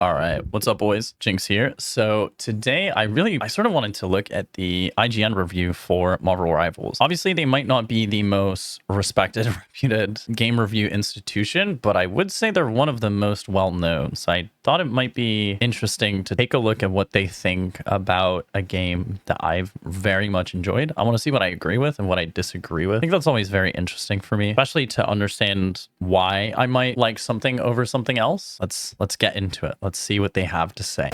All right, what's up, boys? Jinx here. So today I sort of wanted to look at the IGN review for Marvel Rivals. Obviously, they might not be the most respected, reputed game review institution, but I would say they're one of the most well-known. So I thought it might be interesting to take a look at what they think about a game that I've very much enjoyed. I want to see what I agree with and what I disagree with. I think that's always very interesting for me, especially to understand why I might like something over something else. Let's get into it. Let's see what they have to say.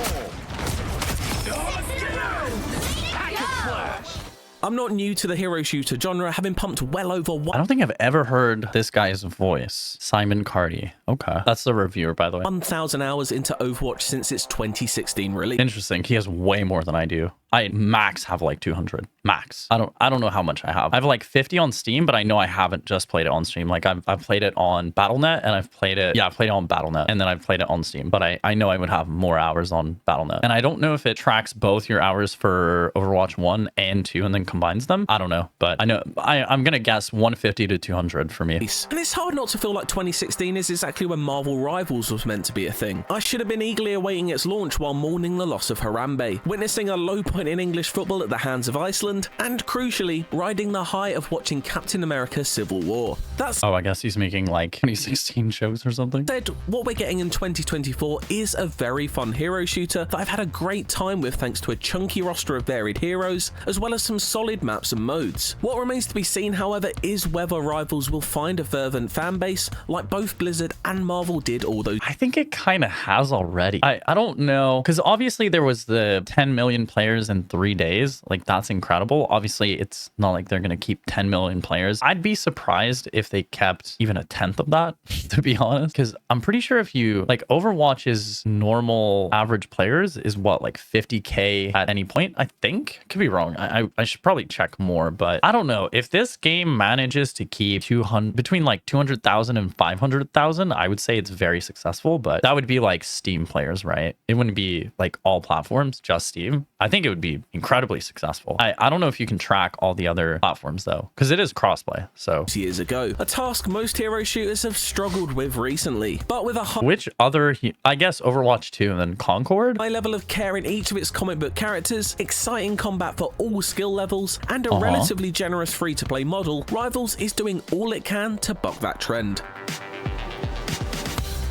I'm not new to the hero shooter genre, having pumped well over I don't think I've ever heard this guy's voice. Simon Cardy. Okay. That's the reviewer, by the way. 1,000 hours into Overwatch since its 2016 release. Interesting. He has way more than I do. I max have like 200 max. I don't know how much I have. I have like 50 on Steam, but I know I haven't just played it on Steam. Like I've played it on Battle.net and I've played it on Battle.net and then I've played it on Steam, but I know I would have more hours on Battle.net. And I don't know if it tracks both your hours for Overwatch 1 and 2 and then combines them. I don't know, but I know I'm going to guess 150 to 200 for me. And it's hard not to feel like 2016 is exactly when Marvel Rivals was meant to be a thing. I should have been eagerly awaiting its launch while mourning the loss of Harambe, witnessing a low point in English football at the hands of Iceland, and crucially, riding the high of watching Captain America Civil War. Oh, I guess he's making like 2016 shows or something. Said, what we're getting in 2024 is a very fun hero shooter that I've had a great time with thanks to a chunky roster of varied heroes, as well as some solid maps and modes. What remains to be seen, however, is whether Rivals will find a fervent fan base like both Blizzard and Marvel did all those. I think it kind of has already. I don't know, because obviously there was the 10 million players in 3 days. Like, that's incredible. Obviously, it's not like they're going to keep 10 million players. I'd be surprised if they kept even a tenth of that, to be honest, because I'm pretty sure if you like Overwatch's normal average players is what, like 50K at any point. I think could be wrong. I should probably check more, but I don't know if this game manages to keep between like 200,000 and 500,000. I would say it's very successful, but that would be like Steam players, right? It wouldn't be like all platforms, just Steam. I think it would be incredibly successful. I don't know if you can track all the other platforms though, because it is crossplay. So years ago, a task most hero shooters have struggled with recently, but with a which other, I guess Overwatch 2 and then Concord, high level of care in each of its comic book characters, exciting combat for all skill levels, and a relatively generous free-to-play model, Rivals is doing all it can to buck that trend.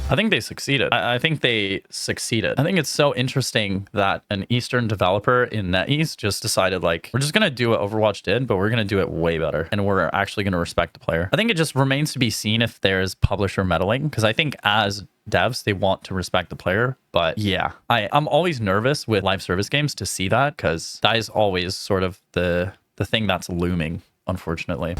I think they succeeded. I think they succeeded. I think it's so interesting that an Eastern developer in NetEase just decided, like, we're just going to do what Overwatch did, but we're going to do it way better. And we're actually going to respect the player. I think it just remains to be seen if there's publisher meddling, because I think as devs, they want to respect the player. But yeah, I'm always nervous with live service games to see that, because that is always sort of the thing that's looming, unfortunately.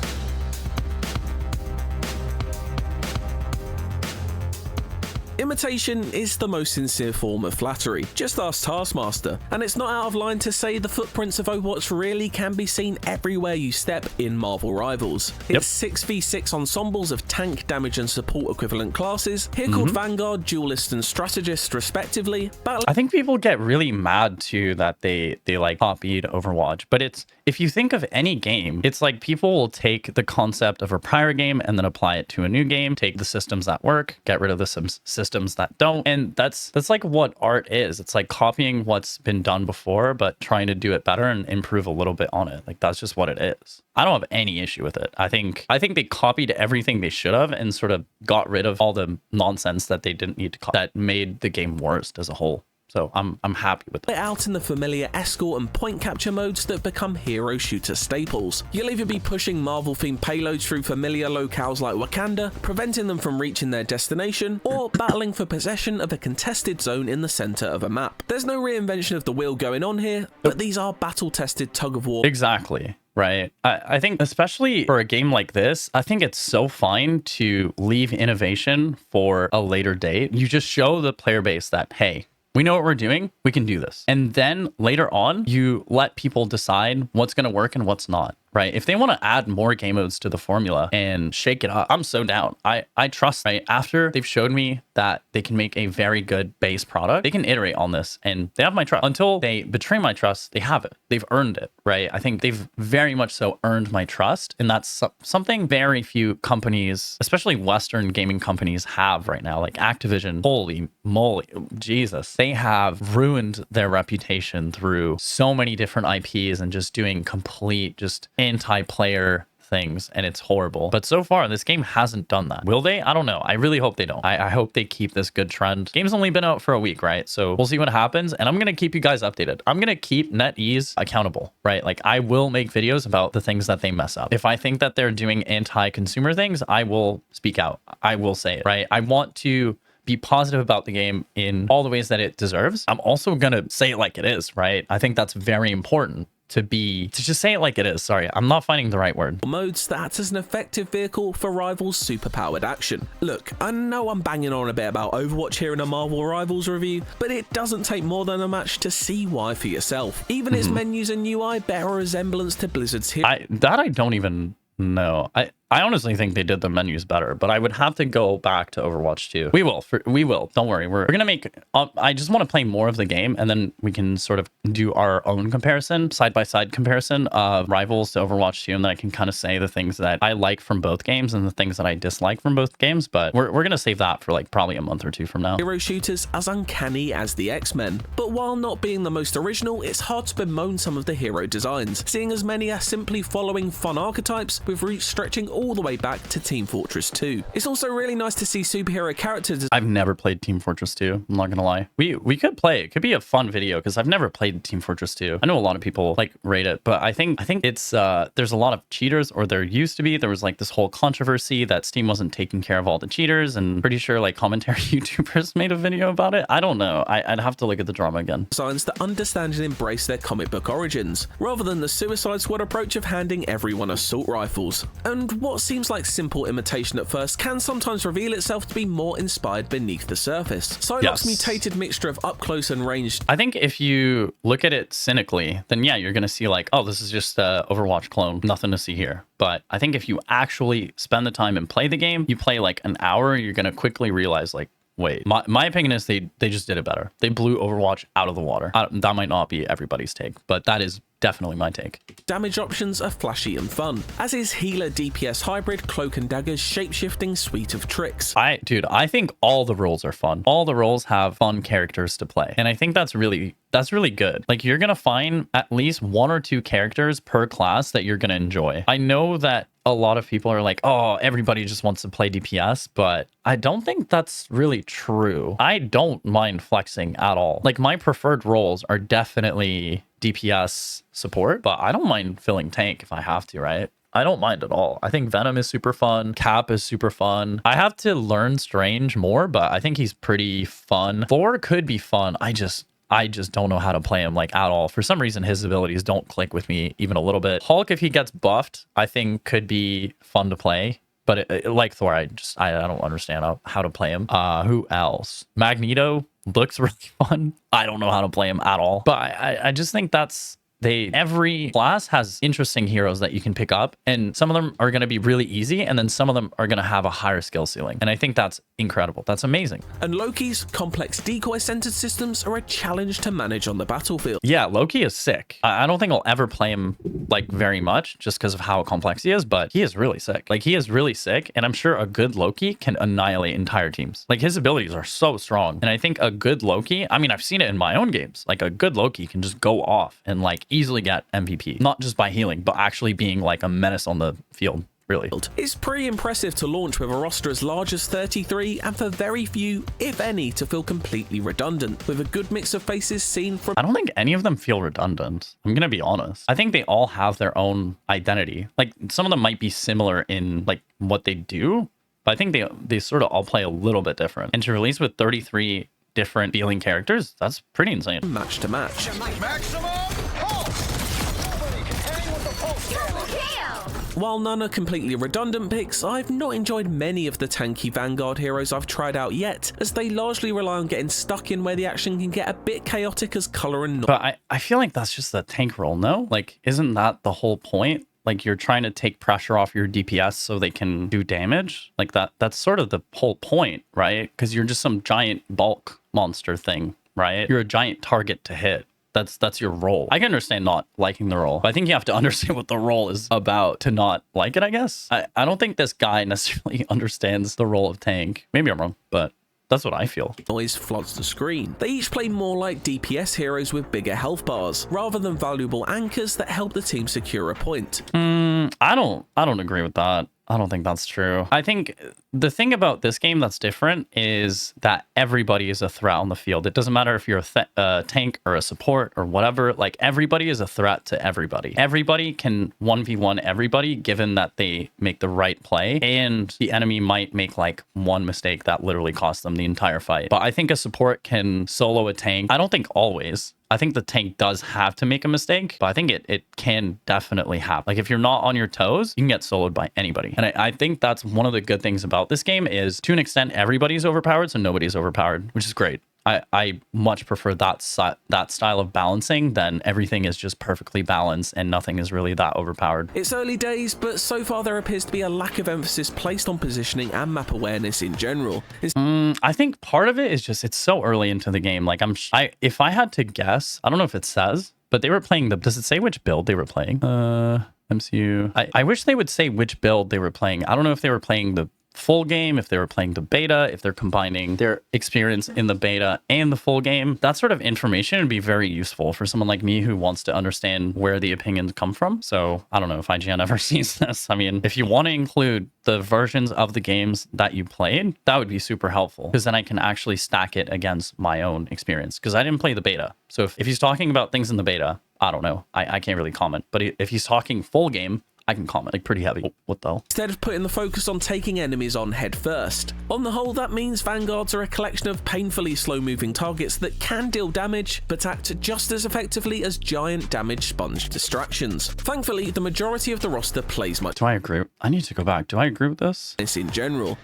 Imitation is the most sincere form of flattery. Just ask Taskmaster. And it's not out of line to say the footprints of Overwatch really can be seen everywhere you step in Marvel Rivals. It's 6v6 ensembles of tank, damage and support equivalent classes, here called Vanguard, Duelist and Strategist respectively. I think people get really mad too that they like copied Overwatch, but it's, if you think of any game, it's like people will take the concept of a prior game and then apply it to a new game, take the systems that work, get rid of the systems that don't, and that's like what art is. It's like copying what's been done before but trying to do it better and improve a little bit on it. Like, that's just what it is. I don't have any issue with it. I think they copied everything they should have and sort of got rid of all the nonsense that they didn't need to copy that made the game worst as a whole. So I'm happy with that. Out in the familiar escort and point capture modes that become hero shooter staples. You'll either be pushing Marvel-themed payloads through familiar locales like Wakanda, preventing them from reaching their destination, or battling for possession of a contested zone in the center of a map. There's no reinvention of the wheel going on here, but these are battle-tested tug-of-war. Exactly. Right. I think especially for a game like this, I think it's so fine to leave innovation for a later date. You just show the player base that, hey, we know what we're doing. We can do this. And then later on, you let people decide what's going to work and what's not, right? If they want to add more game modes to the formula and shake it up, I'm so down. I trust, right? After they've showed me that they can make a very good base product, they can iterate on this and they have my trust. Until they betray my trust, they have it. They've earned it, right? I think they've very much so earned my trust. And that's something very few companies, especially Western gaming companies, have right now. Like Activision, holy moly, Jesus. They have ruined their reputation through so many different IPs and just doing complete, just anti-player things, and it's horrible. But so far this game hasn't done that. Will they? I don't know. I really hope they don't. I hope they keep this good trend. Game's only been out for a week, right? So we'll see what happens, and I'm gonna keep you guys updated. I'm gonna keep NetEase accountable, right? Like I will make videos about the things that they mess up. If I think that they're doing anti-consumer things, I will speak out. I will say it, right? I want to be positive about the game in all the ways that it deserves. I'm also gonna say it like it is, right? I think that's very important to just say it like it is. Sorry, I'm not finding the right word. Modes that act as an effective vehicle for Rivals' superpowered action. Look, I know I'm banging on a bit about Overwatch here in a Marvel Rivals review, but it doesn't take more than a match to see why for yourself. Even its menus and UI bear a resemblance to Blizzard's here. I don't even know. I honestly think they did the menus better, but I would have to go back to Overwatch 2. We will. Don't worry. We're going to make... I just want to play more of the game, and then we can sort of do our own comparison, side-by-side comparison of Rivals to Overwatch 2, and then I can kind of say the things that I like from both games and the things that I dislike from both games, but we're going to save that for like probably a month or two from now. Hero shooters as uncanny as the X-Men. But while not being the most original, it's hard to bemoan some of the hero designs, seeing as many are simply following fun archetypes with roots stretching all the way back to Team Fortress 2. It's also really nice to see superhero characters. I've never played Team Fortress 2. I'm not gonna lie. We could play. It could be a fun video because I've never played Team Fortress 2. I know a lot of people like rate it, but I think it's there's a lot of cheaters, or there used to be. There was like this whole controversy that Steam wasn't taking care of all the cheaters, and pretty sure like commentary YouTubers made a video about it. I don't know. I'd have to look at the drama again. Designs that understand and embrace their comic book origins, rather than the Suicide Squad approach of handing everyone assault rifles. And what seems like simple imitation at first can sometimes reveal itself to be more inspired beneath the surface. Psylocke's mutated mixture of up close and ranged. I think if you look at it cynically, then yeah, you're gonna see like, oh, this is just a Overwatch clone, nothing to see here. But I think if you actually spend the time and play the game, you play like an hour, you're gonna quickly realize like, wait, my opinion is they just did it better. They blew Overwatch out of the water. That might not be everybody's take, but that is definitely my take. Damage options are flashy and fun, as is healer DPS hybrid Cloak and Dagger's shape-shifting suite of tricks. I think all the roles are fun. All the roles have fun characters to play. And I think that's really good. Like you're going to find at least one or two characters per class that you're going to enjoy. I know that a lot of people are like, oh, everybody just wants to play DPS, but I don't think that's really true. I don't mind flexing at all. Like my preferred roles are definitely DPS support, but I don't mind filling tank if I have to, right? I don't mind at all. I think Venom is super fun. Cap is super fun. I have to learn Strange more, but I think he's pretty fun. Thor could be fun. I just don't know how to play him like at all. For some reason, his abilities don't click with me even a little bit. Hulk, if he gets buffed, I think could be fun to play. But like Thor, I don't understand how to play him. Who else? Magneto looks really fun. I don't know how to play him at all. But I just think every class has interesting heroes that you can pick up, and some of them are going to be really easy, and then some of them are going to have a higher skill ceiling. And I think that's incredible. That's amazing. And Loki's complex decoy-centered systems are a challenge to manage on the battlefield. Yeah, Loki is sick. I don't think I'll ever play him like very much just because of how complex he is, but he is really sick. Like he is really sick, and I'm sure a good Loki can annihilate entire teams. Like his abilities are so strong, and I think a good Loki, I mean, I've seen it in my own games. Like a good Loki can just go off and like easily get MVP, not just by healing, but actually being like a menace on the field. Really. It's pretty impressive to launch with a roster as large as 33 and for very few, if any, to feel completely redundant, with a good mix of faces seen from... I don't think any of them feel redundant. I'm gonna be honest. I think they all have their own identity. Like some of them might be similar in like what they do, but I think they sort of all play a little bit different. And to release with 33 different feeling characters, that's pretty insane. Match to match. While none are completely redundant picks, I've not enjoyed many of the tanky Vanguard heroes I've tried out yet, as they largely rely on getting stuck in where the action can get a bit chaotic as colour and... But I feel like that's just the tank role, no? Like, isn't that the whole point? Like you're trying to take pressure off your DPS so they can do damage. Like that's sort of the whole point, right? Because you're just some giant bulk monster thing, right? You're a giant target to hit. That's your role. I can understand not liking the role, but I think you have to understand what the role is about to not like it, I guess. I don't think this guy necessarily understands the role of tank. Maybe I'm wrong, but that's what I feel. Noise floods the screen. They each play more like DPS heroes with bigger health bars, rather than valuable anchors that help the team secure a point. I don't agree with that. I don't think that's true. I think the thing about this game that's different is that everybody is a threat on the field. It doesn't matter if you're a tank or a support or whatever. Like everybody is a threat to everybody. Everybody can 1v1 everybody given that they make the right play, and the enemy might make like one mistake that literally costs them the entire fight. But I think a support can solo a tank. I don't think always. I think the tank does have to make a mistake, but I think it can definitely happen. Like if you're not on your toes, you can get soloed by anybody. And I think that's one of the good things about this game is, to an extent, everybody's overpowered, so nobody's overpowered, which is great. I much prefer that style of balancing than everything is just perfectly balanced and nothing is really that overpowered. It's early days, but so far there appears to be a lack of emphasis placed on positioning and map awareness in general. I think part of it is just it's so early into the game. Like if I had to guess, I don't know if it says, but they were playing does it say which build they were playing? MCU. I wish they would say which build they were playing. I don't know if they were playing the full game, if they were playing the beta, if they're combining their experience in the beta and the full game. That sort of information would be very useful for someone like me who wants to understand where the opinions come from. So I don't know if IGN ever sees this. I mean, if you want to include the versions of the games that you played, that would be super helpful, because then I can actually stack it against my own experience, because I didn't play the beta. So if he's talking about things in the beta, I don't know. I can't really comment. But if he's talking full game, I can comment, like pretty heavy. What the hell? Instead of putting the focus on taking enemies on head first. On the whole, that means vanguards are a collection of painfully slow-moving targets that can deal damage, but act just as effectively as giant damage sponge distractions. Thankfully, the majority of the roster plays much. Do I agree? I need to go back. Do I agree with this? In general.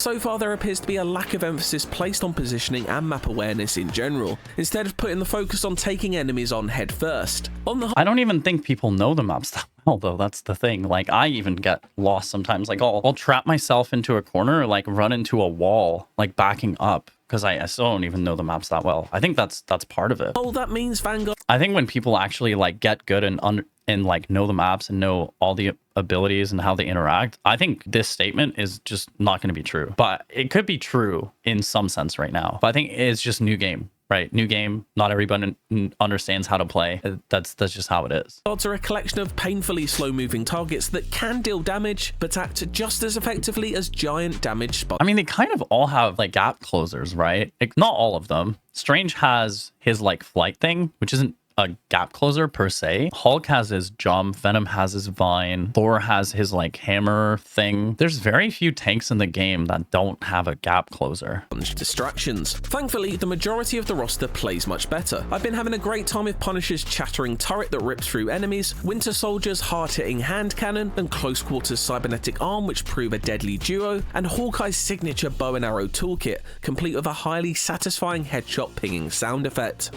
So far, there appears to be a lack of emphasis placed on positioning and map awareness in general, instead of putting the focus on taking enemies on head first. I don't even think people know the maps that well, though. That's the thing. Like, I even get lost sometimes. Like, I'll trap myself into a corner, or like run into a wall, like backing up, because I still don't even know the maps that well. I think that's part of it. Oh, that means Vanguard. I think when people actually like get good and like know the maps and know all the abilities and how they interact, I think this statement is just not going to be true. But it could be true in some sense right now. But I think it's just new game. Right, new game. Not everybody understands how to play. That's just how it is. Odds are a collection of painfully slow-moving targets that can deal damage, but act just as effectively as giant damage spots. I mean, they kind of all have like gap closers, right? Like, not all of them. Strange has his like flight thing, which isn't a gap closer per se. Hulk has his jump, Venom has his vine, Thor has his like hammer thing. There's very few tanks in the game that don't have a gap closer. Distractions. Thankfully, the majority of the roster plays much better. I've been having a great time with Punisher's chattering turret that rips through enemies, Winter Soldier's hard-hitting hand cannon, and close quarters cybernetic arm, which prove a deadly duo, and Hawkeye's signature bow and arrow toolkit, complete with a highly satisfying headshot pinging sound effect.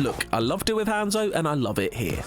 Look, I loved it with Hanzo, and I love it here.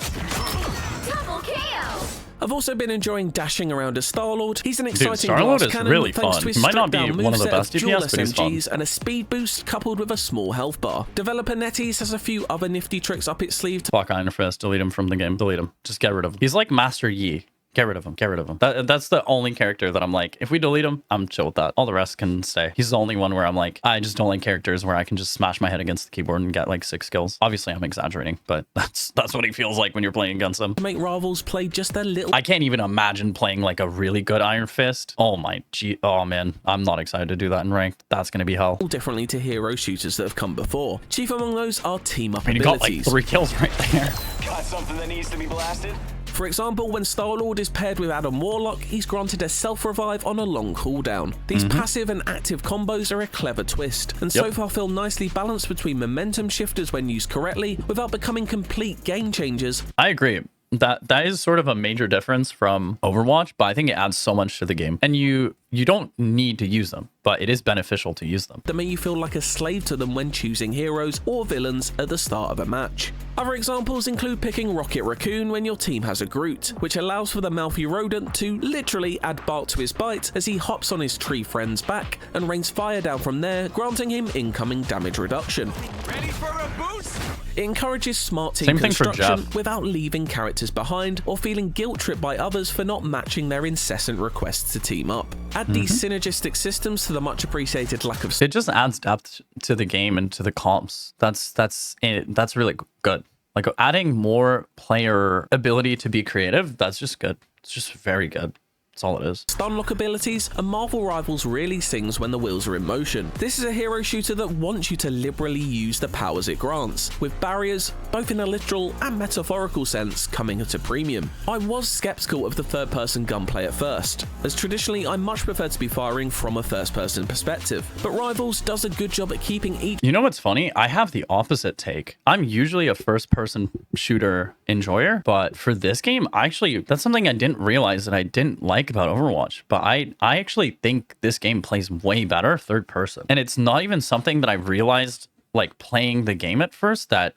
Double KO! I've also been enjoying dashing around as Star-Lord. He's an exciting Star-Lord glass is cannon really thanks fun. to his He might not be stripped-down one of the moveset best dual DPS, but he's fun. SMGs and a speed boost coupled with a small health bar. Developer NetEase has a few other nifty tricks up its sleeve. Fuck Iron Fist. Delete him from the game. Delete him. Just get rid of him. He's like Master Yi. Get rid of him. Get rid of him. That's the only character that I'm like, if we delete him, I'm chill with that. All the rest can stay. He's the only one where I'm like, I just don't like characters where I can just smash my head against the keyboard and get like 6 kills. Obviously, I'm exaggerating, but that's what he feels like when you're playing against him. To make rivals play just a little. I can't even imagine playing like a really good Iron Fist. Oh man, I'm not excited to do that in ranked. That's gonna be hell. Differently to hero shooters that have come before. Chief among those are team up I mean, abilities. he got like 3 kills right there. Got something that needs to be blasted? For example, when Star-Lord is paired with Adam Warlock, he's granted a self-revive on a long cooldown. These passive and active combos are a clever twist, and so far feel nicely balanced between momentum shifters when used correctly, without becoming complete game changers. I agree. That is sort of a major difference from Overwatch, but I think it adds so much to the game. And you don't need to use them, but it is beneficial to use them. That make you feel like a slave to them when choosing heroes or villains at the start of a match. Other examples include picking Rocket Raccoon when your team has a Groot, which allows for the mouthy rodent to literally add bark to his bite as he hops on his tree friend's back and rains fire down from there, granting him incoming damage reduction. Ready for a boost? It encourages smart team Same thing for construction Jeff. without leaving characters behind or feeling guilt-tripped by others for not matching their incessant requests to team up. Add these synergistic systems to the much appreciated lack of It just adds depth to the game and to the comps. That's really good. Like adding more player ability to be creative, that's just good. It's just very good. That's all it is. stun lock abilities, and Marvel Rivals really sings when the wheels are in motion. This is a hero shooter that wants you to liberally use the powers it grants, with barriers, both in a literal and metaphorical sense, coming at a premium. I was skeptical of the third-person gunplay at first, as traditionally I much prefer to be firing from a first-person perspective, but Rivals does a good job at keeping each You know what's funny? I have the opposite take. I'm usually a first-person shooter enjoyer, but for this game, that's something I didn't realize that I didn't like about Overwatch, but I actually think this game plays way better third person. And it's not even something that I realized like playing the game at first that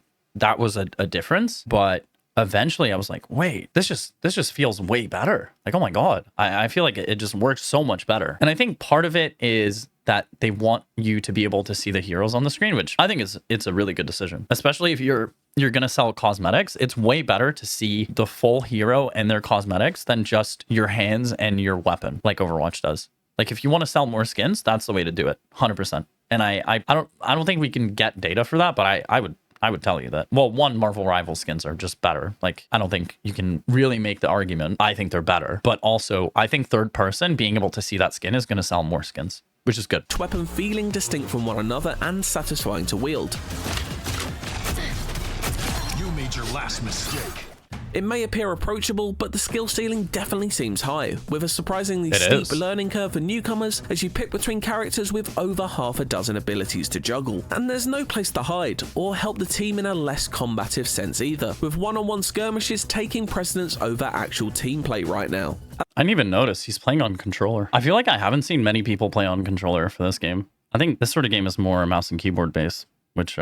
was a difference, but eventually I was like, wait, this just feels way better. Like, oh my God, I feel like it just works so much better. And I think part of it is that they want you to be able to see the heroes on the screen, which I think it's a really good decision, especially if you're going to sell cosmetics. It's way better to see the full hero and their cosmetics than just your hands and your weapon like Overwatch does. Like if you want to sell more skins, that's the way to do it, 100%. And I don't think we can get data for that, but I would tell you that. Well, one, Marvel Rival skins are just better. Like, I don't think you can really make the argument. I think they're better. But also, I think third person, being able to see that skin is going to sell more skins, which is good. weapon feeling distinct from one another and satisfying to wield. You made your last mistake. It may appear approachable, but the skill ceiling definitely seems high, with a surprisingly It steep is. learning curve for newcomers as you pick between characters with over half a dozen abilities to juggle. And there's no place to hide, or help the team in a less combative sense either, with one-on-one skirmishes taking precedence over actual team play right now. I didn't even notice he's playing on controller. I feel like I haven't seen many people play on controller for this game. I think this sort of game is more mouse and keyboard based, which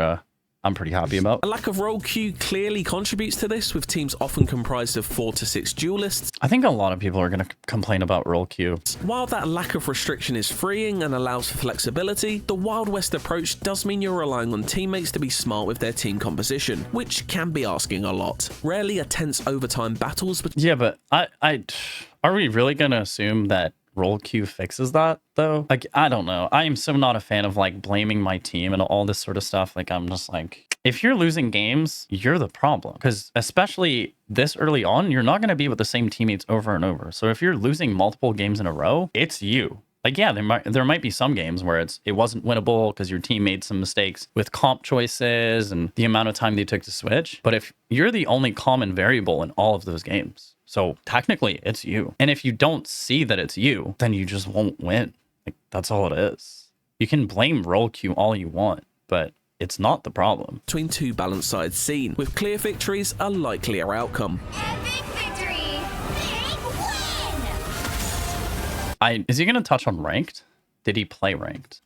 I'm pretty happy about. A lack of role queue clearly contributes to this, with teams often comprised of 4 to 6 duelists. I think a lot of people are going to complain about role queue. While that lack of restriction is freeing and allows for flexibility, the Wild West approach does mean you're relying on teammates to be smart with their team composition, which can be asking a lot. Rarely are tense overtime battles, but Yeah, but are we really going to assume that role queue fixes that though? Like, I don't know. I am so not a fan of like blaming my team and all this sort of stuff. Like, I'm just like, if you're losing games, you're the problem. Because especially this early on, you're not going to be with the same teammates over and over. So if you're losing multiple games in a row, it's you. Like, yeah, there might be some games where it wasn't winnable because your team made some mistakes with comp choices and the amount of time they took to switch. But if you're the only common variable in all of those games, so technically it's you. And if you don't see that it's you, then you just won't win. Like, that's all it is. You can blame role queue all you want, but it's not the problem. between two balanced sides seen, with clear victories a likelier outcome. Epic victory! Big win! Is he going to touch on ranked? Did he play ranked?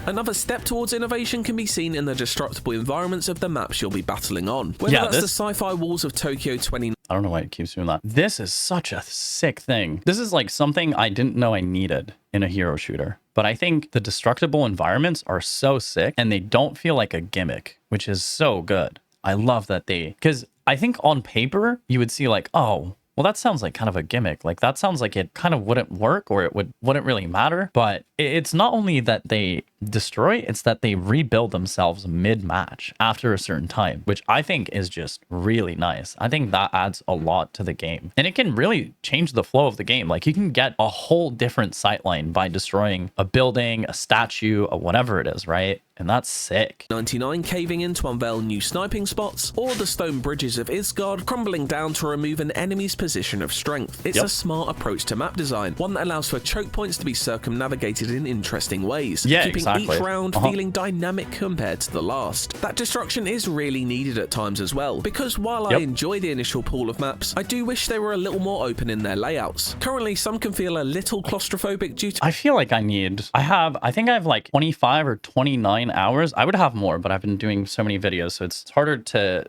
Another step towards innovation can be seen in the destructible environments of the maps you'll be battling on. Whether Yeah, that's the this- sci-fi walls of Tokyo 29 I don't know why it keeps doing that. This is such a sick thing. This is like something I didn't know I needed in a hero shooter. But I think the destructible environments are so sick and they don't feel like a gimmick, which is so good. I love that because I think on paper you would see like, oh, well, that sounds like kind of a gimmick. Like that sounds like it kind of wouldn't work or it wouldn't really matter. But it's not only that they destroy, it's that they rebuild themselves mid-match after a certain time, which I think is just really nice. I think that adds a lot to the game. And it can really change the flow of the game. Like you can get a whole different sightline by destroying a building, a statue, or whatever it is, right? And that's sick. 99 caving in to unveil new sniping spots, or the stone bridges of Isgard crumbling down to remove an enemy's position of strength. It's a smart approach to map design, one that allows for choke points to be circumnavigated in interesting ways, Yeah, keeping exactly. each round feeling dynamic compared to the last. That destruction is really needed at times as well, because while I enjoy the initial pool of maps, I do wish they were a little more open in their layouts. Currently, some can feel a little claustrophobic due to... I feel like I think I have like 25 or 29 hours. I would have more, but I've been doing so many videos, so it's harder to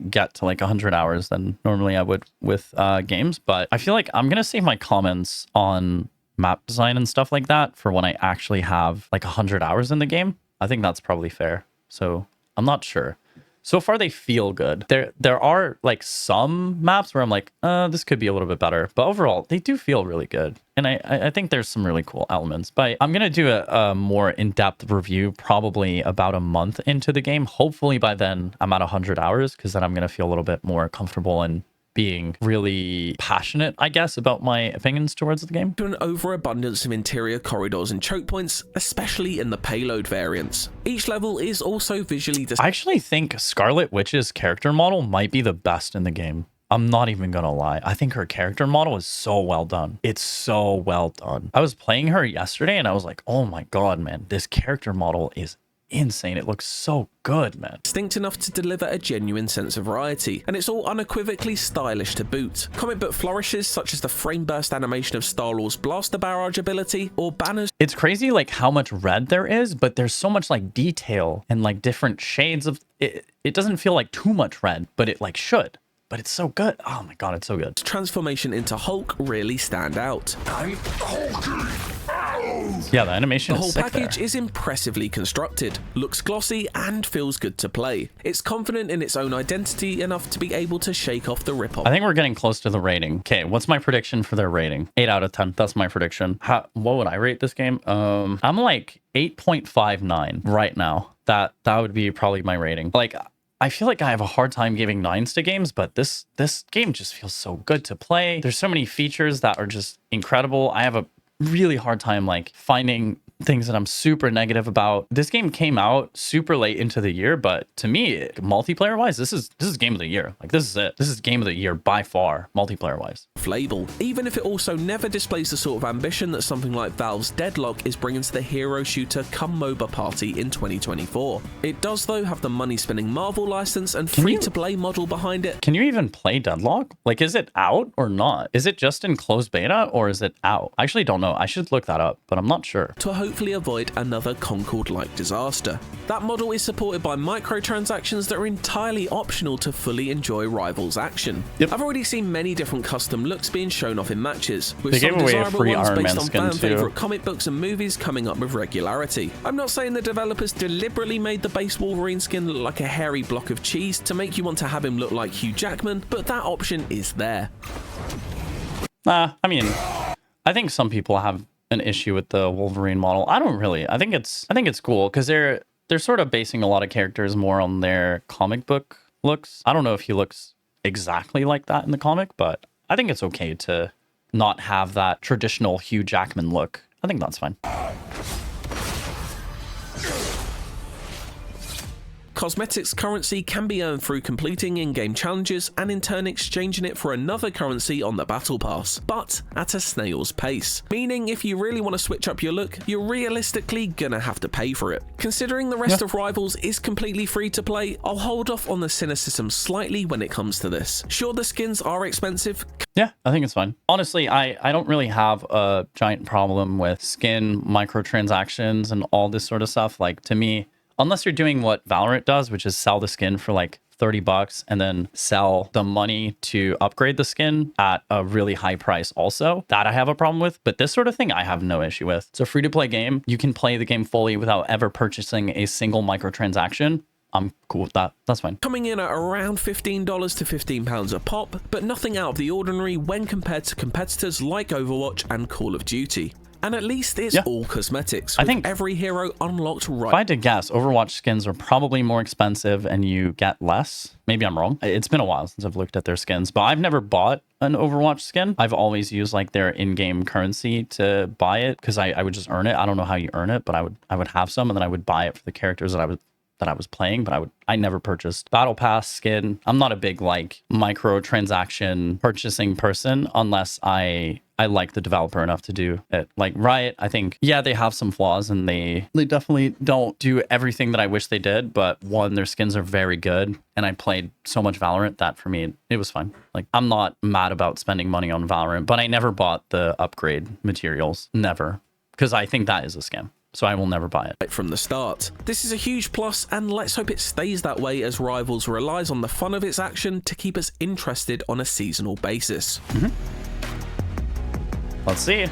get to like 100 hours than normally I would with games. But I feel like I'm gonna save my comments on map design and stuff like that for when I actually have like 100 hours in the game. I think that's probably fair. So I'm not sure. So far they feel good. There are like some maps where I'm like, this could be a little bit better, but overall they do feel really good. And I think there's some really cool elements. But I'm gonna do a more in-depth review probably about a month into the game. Hopefully by then I'm at 100 hours, because then I'm gonna feel a little bit more comfortable and being really passionate, I guess, about my opinions towards the game. To an overabundance of interior corridors and choke points, especially in the payload variants. Each level is also visually... I actually think Scarlet Witch's character model might be the best in the game. I'm not even gonna lie. I think her character model is so well done. It's so well done. I was playing her yesterday and I was like, oh my god, man, this character model is insane. It looks so good, man. Distinct enough to deliver a genuine sense of variety, and it's all unequivocally stylish to boot. Comic book flourishes such as the frame burst animation of Star-Lord's blaster barrage ability, or Banner's... It's crazy like how much red there is, but there's so much like detail and like different shades of it. It doesn't feel like too much red, but it like should. But it's so good. Oh my god, it's so good. Transformation into Hulk really stand out. I'm hulking. Yeah, the animation The whole is sick package there. is impressively constructed, looks glossy, and feels good to play. It's confident in its own identity enough to be able to shake off the ripoff. I think we're getting close to the rating. Okay, what's my prediction for their rating? 8 out of 10. That's my prediction. What would I rate this game? I'm like 8.59 right now. That would be probably my rating. Like, I feel like I have a hard time giving 9s to games, but this game just feels so good to play. There's so many features that are just incredible. I have a really hard time like finding things that I'm super negative about. This game came out super late into the year, but to me, multiplayer wise, this is game of the year. Like, this is it. This is game of the year by far, multiplayer wise. Label, even if it also never displays the sort of ambition that something like Valve's Deadlock is bringing to the hero shooter come MOBA party in 2024. It does though have the money-spinning Marvel license and free-to-play model behind it. Can you even play Deadlock? Like, is it out or not? Is it just in closed beta or is it out? I actually don't know. I should look that up, but I'm not sure. To hopefully avoid another Concord-like disaster. That model is supported by microtransactions that are entirely optional to fully enjoy Rivals action. I've already seen many different custom looks being shown off in matches, with They some gave away a desirable free ones Iron based Man on skin fan too. favorite comic books and movies coming up with regularity. I'm not saying the developers deliberately made the base Wolverine skin look like a hairy block of cheese to make you want to have him look like Hugh Jackman, but that option is there. I mean, I think some people have an issue with the Wolverine model. I don't really. I think it's cool because they're sort of basing a lot of characters more on their comic book looks. I don't know if he looks exactly like that in the comic, but I think it's okay to not have that traditional Hugh Jackman look. I think that's fine. Cosmetics currency can be earned through completing in-game challenges and in turn exchanging it for another currency on the battle pass, but at a snail's pace. Meaning if you really want to switch up your look, you're realistically gonna have to pay for it. Considering the rest of Rivals is completely free to play, I'll hold off on the cynicism slightly when it comes to this. Sure, the skins are expensive. Yeah, I think it's fine. Honestly, I don't really have a giant problem with skin microtransactions and all this sort of stuff. Like, to me, unless you're doing what Valorant does, which is sell the skin for like $30 and then sell the money to upgrade the skin at a really high price also, that I have a problem with. But this sort of thing I have no issue with. It's a free-to-play game. You can play the game fully without ever purchasing a single microtransaction. I'm cool with that. That's fine. Coming in at around $15 to £15 a pop, but nothing out of the ordinary when compared to competitors like Overwatch and Call of Duty. And at least it's all cosmetics, with I think every hero unlocked right. If I had to guess, Overwatch skins are probably more expensive and you get less. Maybe I'm wrong. It's been a while since I've looked at their skins, but I've never bought an Overwatch skin. I've always used like their in-game currency to buy it because I would just earn it. I don't know how you earn it, but I would have some and then I would buy it for the characters that I was playing, but I never purchased battle pass skin. I'm not a big like microtransaction purchasing person unless I I like the developer enough to do it. Like Riot, I think, yeah, they have some flaws and they definitely don't do everything that I wish they did. But one, their skins are very good. And I played so much Valorant that for me, it was fun. Like, I'm not mad about spending money on Valorant, but I never bought the upgrade materials. Never. Because I think that is a scam. So I will never buy it. Right from the start. This is a huge plus, and let's hope it stays that way as Rivals relies on the fun of its action to keep us interested on a seasonal basis. Let's see.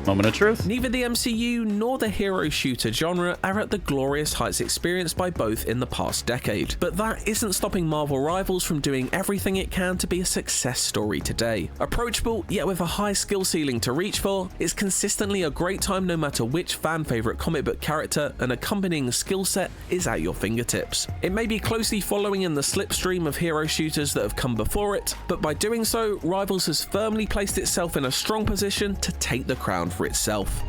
Moment of truth. Neither the MCU nor the hero shooter genre are at the glorious heights experienced by both in the past decade, but that isn't stopping Marvel Rivals from doing everything it can to be a success story today. Approachable, yet with a high skill ceiling to reach for, it's consistently a great time no matter which fan favorite comic book character and accompanying skill set is at your fingertips. It may be closely following in the slipstream of hero shooters that have come before it, but by doing so, Rivals has firmly placed itself in a strong position to take the crown for itself.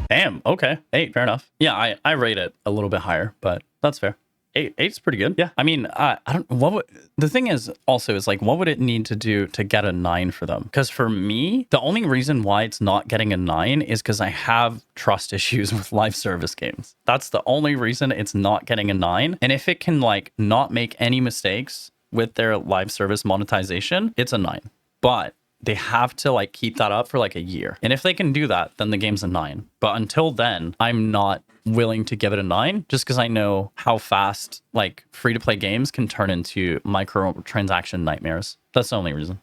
Damn. Okay. 8. Fair enough. Yeah, I rate it a little bit higher, but that's fair. 8's pretty good. Yeah. I mean, I don't. What would the thing is also is like, what would it need to do to get a 9 for them? Because for me, the only reason why it's not getting a 9 is because I have trust issues with live service games. That's the only reason it's not getting a 9. And if it can like not make any mistakes with their live service monetization, it's a 9. But they have to like keep that up for like a year. And if they can do that, then the game's a 9. But until then, I'm not willing to give it a 9 just because I know how fast like free-to-play games can turn into microtransaction nightmares. That's the only reason.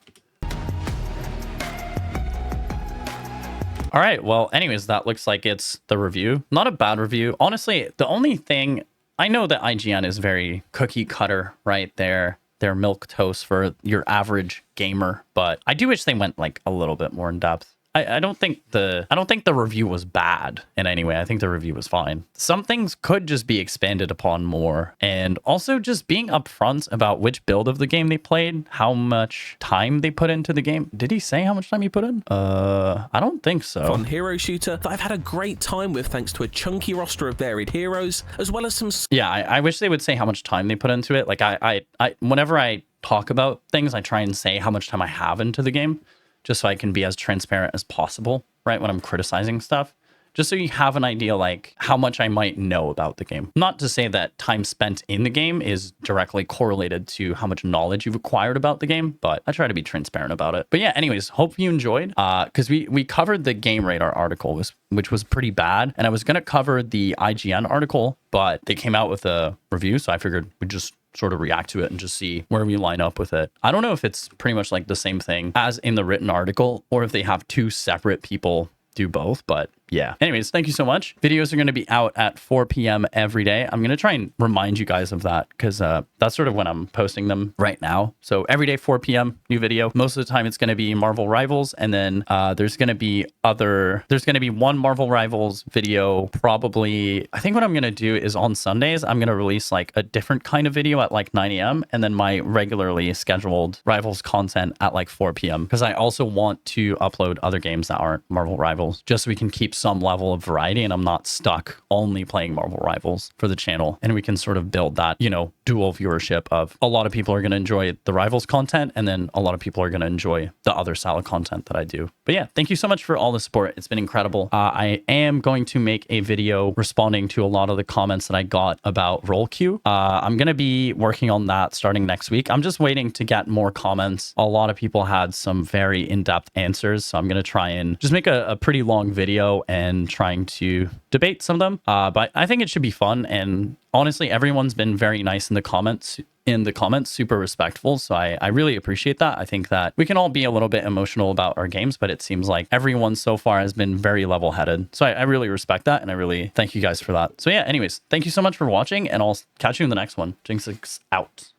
All right. Well, anyways, that looks like it's the review. Not a bad review. Honestly, the only thing, I know that IGN is very cookie cutter right there. They're milk toast for your average gamer, but I do wish they went like a little bit more in depth. I don't think the review was bad in any way. I think the review was fine. Some things could just be expanded upon more, and also just being upfront about which build of the game they played, how much time they put into the game. Did he say how much time he put in? I don't think so. Fun hero shooter that I've had a great time with thanks to a chunky roster of varied heroes, as well as some... Yeah, I wish they would say how much time they put into it. Like I whenever I talk about things, I try and say how much time I have into the game, just so I can be as transparent as possible, right, when I'm criticizing stuff. Just so you have an idea, like, how much I might know about the game. Not to say that time spent in the game is directly correlated to how much knowledge you've acquired about the game, but I try to be transparent about it. But yeah, anyways, hope you enjoyed, because we covered the Game Radar article, which was pretty bad, and I was going to cover the IGN article, but they came out with a review, so I figured we'd just sort of react to it and just see where we line up with it. I don't know if it's pretty much like the same thing as in the written article or if they have two separate people do both, but yeah. Anyways, thank you so much. Videos are going to be out at 4 p.m. every day. I'm going to try and remind you guys of that because that's sort of when I'm posting them right now. So every day, 4 p.m. new video. Most of the time it's going to be Marvel Rivals. And then there's going to be one Marvel Rivals video. Probably, I think what I'm going to do is on Sundays, I'm going to release like a different kind of video at like 9 a.m. And then my regularly scheduled Rivals content at like 4 p.m. Because I also want to upload other games that aren't Marvel Rivals just so we can keep some level of variety and I'm not stuck only playing Marvel Rivals for the channel, and we can sort of build that, you know, dual viewership of a lot of people are going to enjoy the Rivals content and then a lot of people are going to enjoy the other style of content that I do. But yeah, thank you so much for all the support. It's been incredible. I am going to make a video responding to a lot of the comments that I got about roll queue. I'm going to be working on that starting next week. I'm just waiting to get more comments. A lot of people had some very in-depth answers, so I'm going to try and just make a pretty long video and trying to debate some of them. But I think it should be fun. And honestly, everyone's been very nice in the comments, super respectful. So I really appreciate that. I think that we can all be a little bit emotional about our games, but it seems like everyone so far has been very level-headed. So I really respect that. And I really thank you guys for that. So yeah, anyways, thank you so much for watching and I'll catch you in the next one. Jinx out.